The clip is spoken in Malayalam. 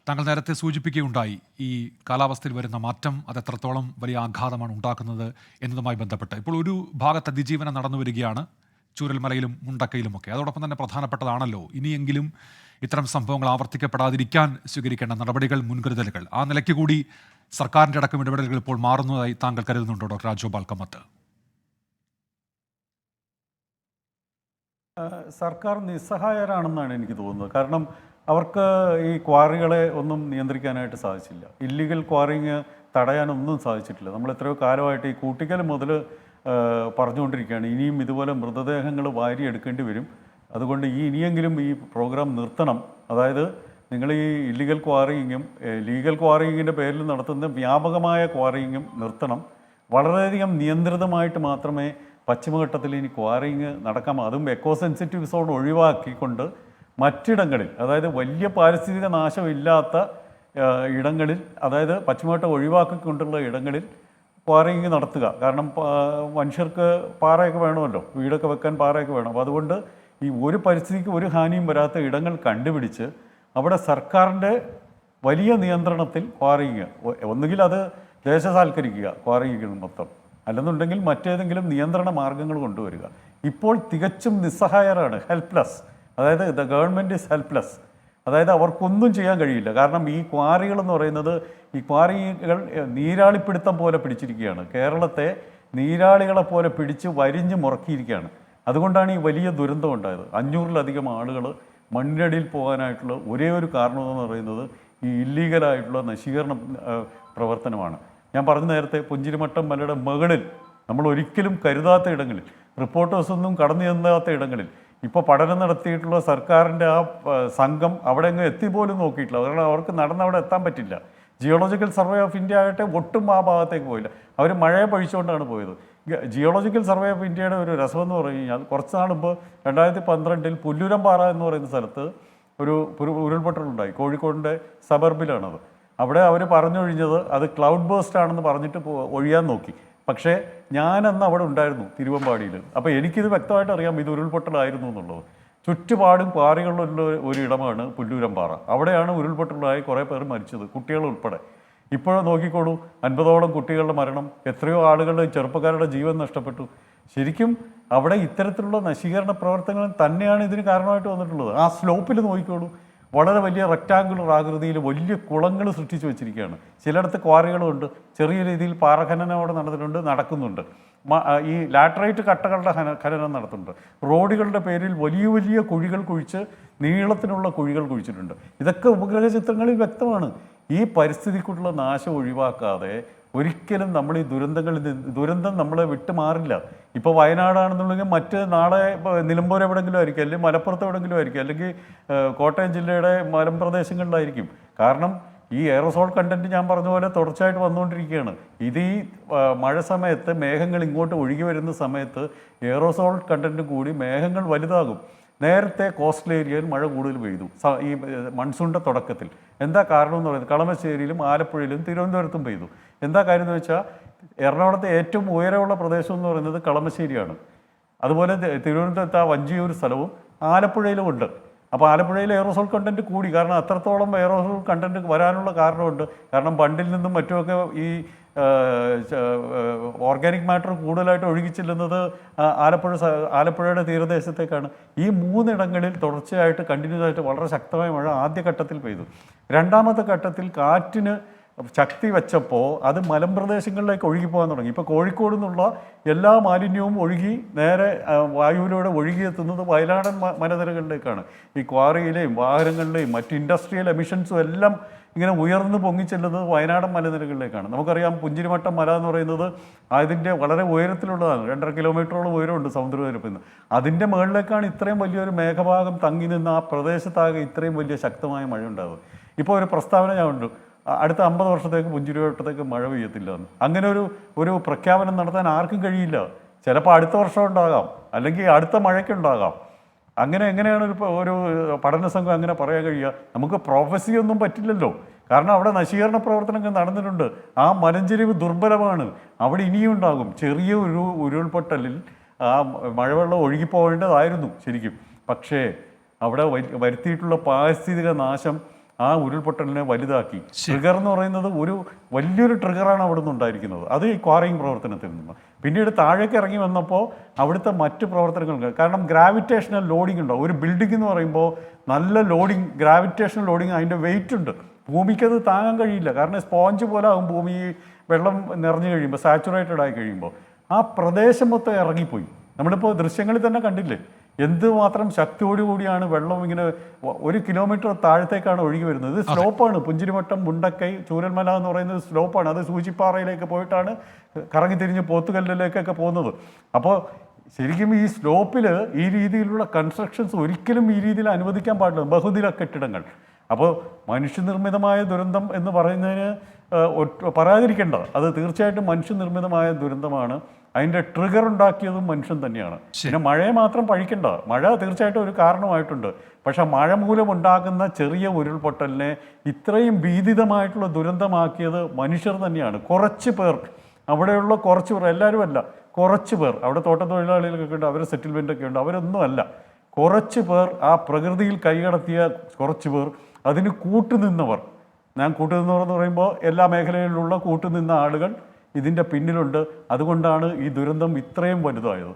താങ്കൾ നേരത്തെ സൂചിപ്പിക്കുകയുണ്ടായി ഈ കാലാവസ്ഥയിൽ വരുന്ന മാറ്റം അത് എത്രത്തോളം വലിയ ആഘാതമാണ് ഉണ്ടാക്കുന്നത് എന്നതുമായി ബന്ധപ്പെട്ട്. ഇപ്പോൾ ഒരു ഭാഗത്ത് അതിജീവനം നടന്നു വരികയാണ്, ചൂരൽമലയിലും മുണ്ടക്കയിലുമൊക്കെ. അതോടൊപ്പം തന്നെ പ്രധാനപ്പെട്ടതാണല്ലോ ഇനിയെങ്കിലും ഇത്തരം സംഭവങ്ങൾ ആവർത്തിക്കപ്പെടാതിരിക്കാൻ സ്വീകരിക്കേണ്ട നടപടികൾ, മുൻകരുതലുകൾ. ആ നിലയ്ക്ക് കൂടി സർക്കാരിൻ്റെ അടക്കം ഇടപെടലുകൾ ഇപ്പോൾ മാറുന്നതായി താങ്കൾ കരുതുന്നുണ്ടോ ഡോക്ടർ രാജഗോപാൽ കമ്മത്ത്? സർക്കാർ നിസ്സഹായരാണെന്നാണ് എനിക്ക് തോന്നുന്നത്. കാരണം അവർക്ക് ഈ ക്വാറികളെ ഒന്നും നിയന്ത്രിക്കാനായിട്ട് സാധിച്ചില്ല. ഇല്ലീഗൽ ക്വാറിങ് തടയാനൊന്നും സാധിച്ചിട്ടില്ല. നമ്മൾ എത്രയോ കാലമായിട്ട് ഈ കൂട്ടിക്കൽ മുതൽ പറഞ്ഞുകൊണ്ടിരിക്കുകയാണ്, ഇനിയും ഇതുപോലെ മൃതദേഹങ്ങൾ വാരിയെടുക്കേണ്ടി വരും, അതുകൊണ്ട് ഇനിയെങ്കിലും ഈ പ്രോഗ്രാം നിർത്തണം. അതായത് നിങ്ങൾ ഈ ഇല്ലീഗൽ ക്വാറിങ്ങും ലീഗൽ ക്വാറിങ്ങിൻ്റെ പേരിൽ നടത്തുന്ന വ്യാപകമായ ക്വാറിങ്ങും നിർത്തണം. വളരെയധികം നിയന്ത്രിതമായിട്ട് മാത്രമേ പശ്ചിമഘട്ടത്തിൽ ഇനി ക്വാറിങ് നടക്കാം. അതും എക്കോ സെൻസിറ്റീവ് സോൺ ഒഴിവാക്കിക്കൊണ്ട് മറ്റിടങ്ങളിൽ, അതായത് വലിയ പാരിസ്ഥിതിക നാശമില്ലാത്ത ഇടങ്ങളിൽ, അതായത് പശ്ചിമഘട്ടം ഒഴിവാക്കിക്കൊണ്ടുള്ള ഇടങ്ങളിൽ ക്വാറിങ് നടത്തുക. കാരണം മനുഷ്യർക്ക് പാറയൊക്കെ വേണമല്ലോ, വീടൊക്കെ വെക്കാൻ പാറയൊക്കെ വേണം. അപ്പോൾ അതുകൊണ്ട് ഈ ഒരു പരിസ്ഥിതിക്ക് ഒരു ഹാനിയും വരാത്ത ഇടങ്ങൾ കണ്ടുപിടിച്ച് അവിടെ സർക്കാരിൻ്റെ വലിയ നിയന്ത്രണത്തിൽ ക്വാറിങ്, ഒന്നുകിൽ അത് ദേശസാൽക്കരിക്കുക ക്വാറിങ്ങുകൾ മൊത്തം, അല്ലെന്നുണ്ടെങ്കിൽ മറ്റേതെങ്കിലും നിയന്ത്രണ മാർഗങ്ങൾ കൊണ്ടുവരിക. ഇപ്പോൾ തികച്ചും നിസ്സഹായരാണ്, ഹെൽപ്ലെസ്. അതായത് ദ ഗവൺമെൻറ് ഈസ് ഹെൽപ്ലെസ്. അതായത് അവർക്കൊന്നും ചെയ്യാൻ കഴിയില്ല. കാരണം ഈ ക്വാറികളെന്ന് പറയുന്നത്, ഈ ക്വാറികൾ നീരാളിപ്പിടുത്തം പോലെ പിടിച്ചിരിക്കുകയാണ്. കേരളത്തെ നീരാളികളെ പോലെ പിടിച്ച് വരിഞ്ഞ് മുറക്കിയിരിക്കുകയാണ്. അതുകൊണ്ടാണ് ഈ വലിയ ദുരന്തം ഉണ്ടായത്. 500-ലധികം ആളുകൾ മണ്ണിനടിയിൽ പോകാനായിട്ടുള്ള ഒരേ ഒരു കാരണമെന്ന് പറയുന്നത് ഈ ഇല്ലീഗലായിട്ടുള്ള നശീകരണ പ്രവർത്തനമാണ്. ഞാൻ പറഞ്ഞ നേരത്തെ പുഞ്ചിരിമട്ടം മലയുടെ മുകളിൽ നമ്മൾ ഒരിക്കലും കരുതാത്ത ഇടങ്ങളിൽ, റിപ്പോർട്ടേഴ്സൊന്നും കടന്നു ചെന്നാത്ത ഇടങ്ങളിൽ ഇപ്പോൾ പഠനം നടത്തിയിട്ടുള്ള സർക്കാരിൻ്റെ ആ സംഘം അവിടെ അങ്ങ് എത്തിപ്പോലും നോക്കിയിട്ടില്ല. കാരണം അവർക്ക് നടന്നവിടെ എത്താൻ പറ്റില്ല. ജിയോളജിക്കൽ സർവേ ഓഫ് ഇന്ത്യ ആകട്ടെ ഒട്ടും ആ ഭാഗത്തേക്ക് പോയില്ല. അവർ മഴയെ പഴിച്ചുകൊണ്ടാണ് പോയത്. ജിയോളജിക്കൽ സർവേ ഓഫ് ഇന്ത്യയുടെ ഒരു രസമെന്ന് പറഞ്ഞു കഴിഞ്ഞാൽ, കുറച്ച് നാൾ മുമ്പ് 2012 പുല്ലൂരംപാറ എന്ന് പറയുന്ന സ്ഥലത്ത് ഒരു ഉരുൾപൊട്ടലുണ്ടായി. കോഴിക്കോടിൻ്റെ സബർബിലാണത്. അവിടെ അവർ പറഞ്ഞൊഴിഞ്ഞത് അത് ക്ലൗഡ് ബേസ്റ്റ് ആണെന്ന് പറഞ്ഞിട്ട് ഒഴിയാൻ നോക്കി. പക്ഷേ ഞാനന്ന് അവിടെ ഉണ്ടായിരുന്നു, തിരുവമ്പാടിയിൽ. അപ്പോൾ എനിക്കിത് വ്യക്തമായിട്ട് അറിയാം ഇത് ഉരുൾപൊട്ടലായിരുന്നു എന്നുള്ളത്. ചുറ്റുപാടും പാറകളുള്ള ഒരു ഇടമാണ് പുല്ലൂരംപാറ. അവിടെയാണ് ഉരുൾപൊട്ടലായി കുറേ പേർ മരിച്ചത്, കുട്ടികളുൾപ്പെടെ. ഇപ്പോഴും നോക്കിക്കോളൂ, 50ഓളം കുട്ടികളുടെ മരണം, എത്രയോ ആളുകളുടെ ചെറുപ്പക്കാരുടെ ജീവൻ നഷ്ടപ്പെട്ടു. ശരിക്കും അവിടെ ഇത്തരത്തിലുള്ള നശീകരണ പ്രവർത്തനങ്ങൾ തന്നെയാണ് ഇതിന് കാരണമായിട്ട് വന്നിട്ടുള്ളത്. ആ സ്ലോപ്പിൽ നോക്കിക്കോളൂ, വളരെ വലിയ റെക്റ്റാങ്കുലർ ആകൃതിയിൽ വലിയ കുളങ്ങൾ സൃഷ്ടിച്ചു വെച്ചിരിക്കുകയാണ്. ചിലയിടത്ത് ക്വാറികളുമുണ്ട്, ചെറിയ രീതിയിൽ പാറഖനനം അവിടെ നടക്കുന്നുണ്ട്. ഈ ലാറ്ററൈറ്റ് കട്ടകളുടെ ഖനനം നടത്തുന്നുണ്ട്. റോഡുകളുടെ പേരിൽ വലിയ വലിയ കുഴികൾ കുഴിച്ച് നീളത്തിനുള്ള കുഴികൾ കുഴിച്ചിട്ടുണ്ട്. ഇതൊക്കെ ഉപഗ്രഹ ചിത്രങ്ങളിൽ വ്യക്തമാണ്. ഈ പരിസ്ഥിതിക്കുള്ള നാശം ഒഴിവാക്കാതെ ഒരിക്കലും നമ്മൾ ഈ ദുരന്തം നമ്മളെ വിട്ടുമാറില്ല. ഇപ്പോൾ വയനാടാണെന്നുണ്ടെങ്കിൽ മറ്റ് നാളെ നിലമ്പൂർ എവിടെയെങ്കിലും ആയിരിക്കും, അല്ലെങ്കിൽ മലപ്പുറത്ത് എവിടെയെങ്കിലും ആയിരിക്കും, അല്ലെങ്കിൽ കോട്ടയം ജില്ലയുടെ മലമ്പ്രദേശങ്ങളിലായിരിക്കും. കാരണം ഈ എയറോസോൾ കണ്ടൻറ്റ് ഞാൻ പറഞ്ഞ പോലെ തുടർച്ചയായിട്ട് വന്നുകൊണ്ടിരിക്കുകയാണ്. ഇത് ഈ മഴ സമയത്ത് മേഘങ്ങൾ ഇങ്ങോട്ട് ഒഴുകി വരുന്ന സമയത്ത് എയറോസോൾ കണ്ടൻറ്റ് കൂടി മേഘങ്ങൾ വലുതാകും. നേരത്തെ കോസ്റ്റൽ ഏരിയയിൽ മഴ കൂടുതൽ പെയ്തു ഈ മൺസൂണിൻ്റെ തുടക്കത്തിൽ. എന്താ കാരണം എന്ന് പറയുന്നത്, കളമശ്ശേരിയിലും ആലപ്പുഴയിലും തിരുവനന്തപുരത്തും പെയ്തു. എന്താ കാര്യം എന്ന് വെച്ചാൽ, എറണാകുളത്തെ ഏറ്റവും ഉയരമുള്ള പ്രദേശം എന്ന് പറയുന്നത് കളമശ്ശേരിയാണ്. അതുപോലെ തിരുവനന്തപുരത്ത് ആ വഞ്ചിയൂർ സ്ഥലവും ആലപ്പുഴയിലും ഉണ്ട്. അപ്പോൾ ആലപ്പുഴയിൽ എയറോസോൾ കണ്ടൻറ്റ് കൂടി. കാരണം അത്രത്തോളം എയറോസോൾ കണ്ടൻറ്റ് വരാനുള്ള കാരണമുണ്ട്. കാരണം ബണ്ടിൽ നിന്നും മറ്റുമൊക്കെ ഈ ഓർഗാനിക് മാറ്റർ കൂടുതലായിട്ട് ഒഴുകിച്ചെല്ലുന്നത് ആലപ്പുഴയുടെ തീരദേശത്തേക്കാണ്. ഈ 3 ഇടങ്ങളിൽ തുടർച്ചയായിട്ട് കണ്ടിന്യൂസ് ആയിട്ട് വളരെ ശക്തമായ മഴ ആദ്യഘട്ടത്തിൽ പെയ്തു. രണ്ടാമത്തെ ഘട്ടത്തിൽ കാറ്റിന് ശക്തി വെച്ചപ്പോൾ അത് മലമ്പ്രദേശങ്ങളിലേക്ക് ഒഴുകിപ്പോകാൻ തുടങ്ങി. ഇപ്പോൾ കോഴിക്കോട് നിന്നുള്ള എല്ലാ മാലിന്യവും ഒഴുകി നേരെ വായുവിലൂടെ ഒഴുകിയെത്തുന്നത് വയനാടൻ മലനിരകളിലേക്കാണ്. ഈ ക്വാറിയിലെയും വാഹനങ്ങളിലെയും മറ്റ് ഇൻഡസ്ട്രിയൽ എമിഷൻസും എല്ലാം ഇങ്ങനെ ഉയർന്നു പൊങ്ങിച്ചെല്ലുന്നത് വയനാടൻ മലനിരകളിലേക്കാണ്. നമുക്കറിയാം പുഞ്ചിരിമട്ടം മല എന്ന് പറയുന്നത് അതിൻ്റെ വളരെ ഉയരത്തിലുള്ളതാണ്. 2.5 കിലോമീറ്ററോളം ഉയരമുണ്ട് സമുദ്രനിരപ്പിൽ നിന്ന്. അതിൻ്റെ മുകളിലേക്കാണ് ഇത്രയും വലിയൊരു മേഘഭാഗം തങ്ങി നിന്ന് ആ പ്രദേശത്താകെ ഇത്രയും വലിയ ശക്തമായ മഴ ഉണ്ടാകുന്നത്. ഇപ്പോൾ ഒരു പ്രസ്താവന ഞാൻ ഉണ്ട്, അടുത്ത 50 വർഷത്തേക്ക് പുഞ്ചിരിവട്ടത്തേക്ക് മഴ പെയ്യത്തില്ല എന്ന്. അങ്ങനെ ഒരു പ്രഖ്യാപനം നടത്താൻ ആർക്കും കഴിയില്ല. ചിലപ്പോൾ അടുത്ത വർഷം ഉണ്ടാകാം, അല്ലെങ്കിൽ അടുത്ത മഴയ്ക്കുണ്ടാകാം. എങ്ങനെയാണ് ഒരു പഠന സംഘം അങ്ങനെ പറയാൻ കഴിയുക? നമുക്ക് പ്രൊഫസി ഒന്നും പറ്റില്ലല്ലോ. കാരണം അവിടെ നശീകരണ പ്രവർത്തനങ്ങൾ നടന്നിട്ടുണ്ട്. ആ മലഞ്ചെരിവ് ദുർബലമാണ്, അവിടെ ഇനിയും ഉണ്ടാകും. ചെറിയ ഒരു ഉരുൾപൊട്ടലിൽ ആ മഴവെള്ളം ഒഴുകിപ്പോകേണ്ടതായിരുന്നു ശരിക്കും. പക്ഷേ അവിടെ വരുത്തിയിട്ടുള്ള പാരിസ്ഥിതിക നാശം ആ ഉരുൾപൊട്ടലിനെ വലുതാക്കി. ട്രിഗർ എന്ന് പറയുന്നത് ഒരു വലിയൊരു ട്രിഗറാണ് അവിടെ നിന്ന് ഉണ്ടായിരിക്കുന്നത്. അത് ഈ ക്വാറിയിങ് പ്രവർത്തനത്തിൽ നിന്ന് പിന്നീട് താഴേക്ക് ഇറങ്ങി വന്നപ്പോൾ അവിടുത്തെ മറ്റ് പ്രവർത്തനങ്ങൾ, കാരണം ഗ്രാവിറ്റേഷണൽ ലോഡിംഗ് ഉണ്ടോ. ഒരു ബിൽഡിംഗ് എന്ന് പറയുമ്പോൾ നല്ല ലോഡിങ്, ഗ്രാവിറ്റേഷണൽ ലോഡിങ്, അതിൻ്റെ വെയിറ്റ് ഉണ്ട്. ഭൂമിക്കത് താങ്ങാൻ കഴിയില്ല. കാരണം സ്പോഞ്ച് പോലെ ആകും ഭൂമി വെള്ളം നിറഞ്ഞു കഴിയുമ്പോൾ, സാച്ചുറേറ്റഡ് ആയി കഴിയുമ്പോൾ. ആ പ്രദേശം മൊത്തം ഇറങ്ങിപ്പോയി. നമ്മളിപ്പോൾ ദൃശ്യങ്ങളിൽ തന്നെ കണ്ടില്ലേ എന്തുമാത്രം ശക്തിയോടുകൂടിയാണ് വെള്ളം ഇങ്ങനെ 1 കിലോമീറ്റർ താഴത്തേക്കാണ് ഒഴുകി വരുന്നത്. ഇത് സ്ലോപ്പാണ്. പുഞ്ചിരിമട്ടം, മുണ്ടക്കൈ, ചൂരൽമല എന്ന് പറയുന്നത് സ്ലോപ്പാണ്. അത് സൂചിപ്പാറയിലേക്ക് പോയിട്ടാണ് കറങ്ങിത്തിരിഞ്ഞ് പോത്തുകല്ലിലേക്കൊക്കെ പോകുന്നത്. അപ്പോൾ ശരിക്കും ഈ സ്ലോപ്പിൽ ഈ രീതിയിലുള്ള കൺസ്ട്രക്ഷൻസ് ഒരിക്കലും ഈ രീതിയിൽ അനുവദിക്കാൻ പാടില്ല, ബഹുനില കെട്ടിടങ്ങൾ. അപ്പോൾ മനുഷ്യനിർമ്മിതമായ ദുരന്തം എന്ന് പറയുന്നതിന് പറയാതിരിക്കേണ്ട. അത് തീർച്ചയായിട്ടും മനുഷ്യനിർമ്മിതമായ ദുരന്തമാണ്. അതിൻ്റെ ട്രിഗർ ഉണ്ടാക്കിയതും മനുഷ്യൻ തന്നെയാണ്. പിന്നെ മഴയെ മാത്രം പഴിക്കേണ്ട. മഴ തീർച്ചയായിട്ടും ഒരു കാരണമായിട്ടുണ്ട്. പക്ഷെ മഴ മൂലം ഉണ്ടാകുന്ന ചെറിയ ഉരുൾപൊട്ടലിനെ ഇത്രയും ഭീതിതമായിട്ടുള്ള ദുരന്തമാക്കിയത് മനുഷ്യർ തന്നെയാണ്. കുറച്ച് പേർ, അവിടെയുള്ള കുറച്ച് പേർ, എല്ലാവരും അല്ല, കുറച്ച് പേർ. അവിടെ തോട്ടത്തൊഴിലാളികളൊക്കെ ഉണ്ട്, അവരുടെ സെറ്റിൽമെൻ്റൊക്കെ ഉണ്ട്, അവരൊന്നും അല്ല. കുറച്ച് പേർ, ആ പ്രകൃതിയിൽ കൈകടത്തിയ കുറച്ച് പേർ, അതിന് കൂട്ടുനിന്നവർ. ഞാൻ കൂട്ടുനിന്നവർ എന്ന് പറയുമ്പോൾ എല്ലാ മേഖലയിലുള്ള കൂട്ടുനിന്ന ആളുകൾ ഇതിൻ്റെ പിന്നിലുണ്ട്. അതുകൊണ്ടാണ് ഈ ദുരന്തം ഇത്രയും വലുതായത്.